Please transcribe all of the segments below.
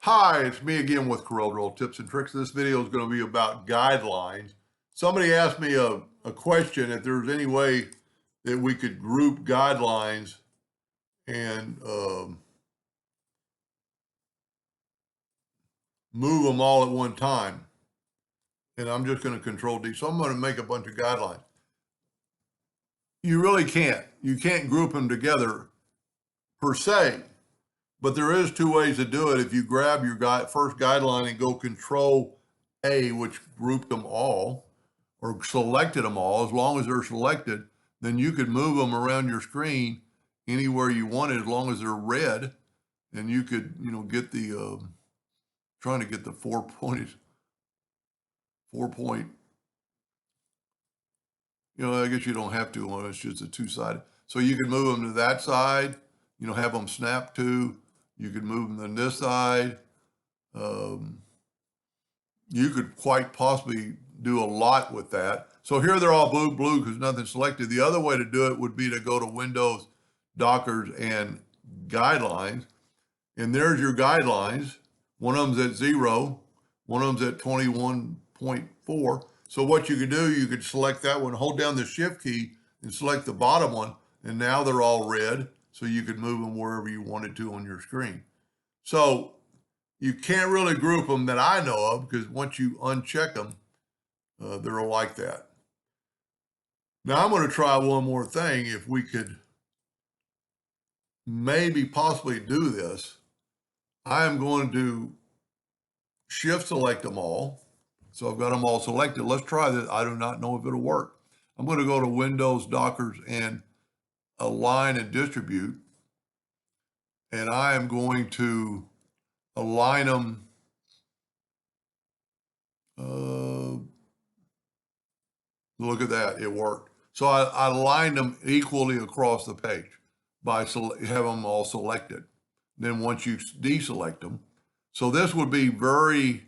Hi, it's me again with CorelDraw tips and tricks. This video is going to be about guidelines. Somebody asked me a question if there's any way that we could group guidelines and move them all at one time. And I'm just going to control D. So I'm going to make a bunch of guidelines. You really can't. You can't group them together per se. But there is two ways to do it. If you grab your first guideline and go Control A, which grouped them all, or selected them all, as long as they're selected, then you could move them around your screen anywhere you wanted, as long as they're red. And you could, get the, trying to get the 4 point, I guess you don't have to when it's just a two-sided. So you can move them to that side, have them snap to. You could move them to this side. You could quite possibly do a lot with that. So here they're all blue because nothing's selected. The other way to do it would be to go to Windows, Dockers, and Guidelines. And there's your guidelines. One of them's at 0. One of them's at 21.4. So what you could do, you could select that one, hold down the Shift key, and select the bottom one. And now they're all red. So you could move them wherever you wanted to on your screen. So you can't really group them that I know of, because once you uncheck them, they're like that. Now I'm going to try one more thing. If we could maybe possibly do this, I am going to Shift select them all. So I've got them all selected. Let's try this. I do not know if it'll work. I'm going to go to Windows, Dockers, and Align and Distribute. And I am going to align them. Look at that, it worked. So I aligned them equally across the page by having them all selected. Then once you deselect them, so this would be very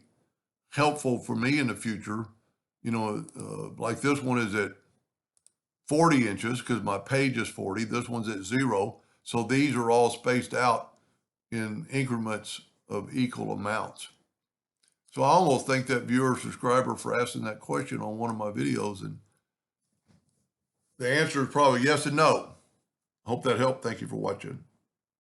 helpful for me in the future. Like this one is at 40 inches because my page is 40. This one's at 0. So these are all spaced out in increments of equal amounts. So I almost thank that viewer subscriber for asking that question on one of my videos. And the answer is probably yes and no. Hope that helped. Thank you for watching.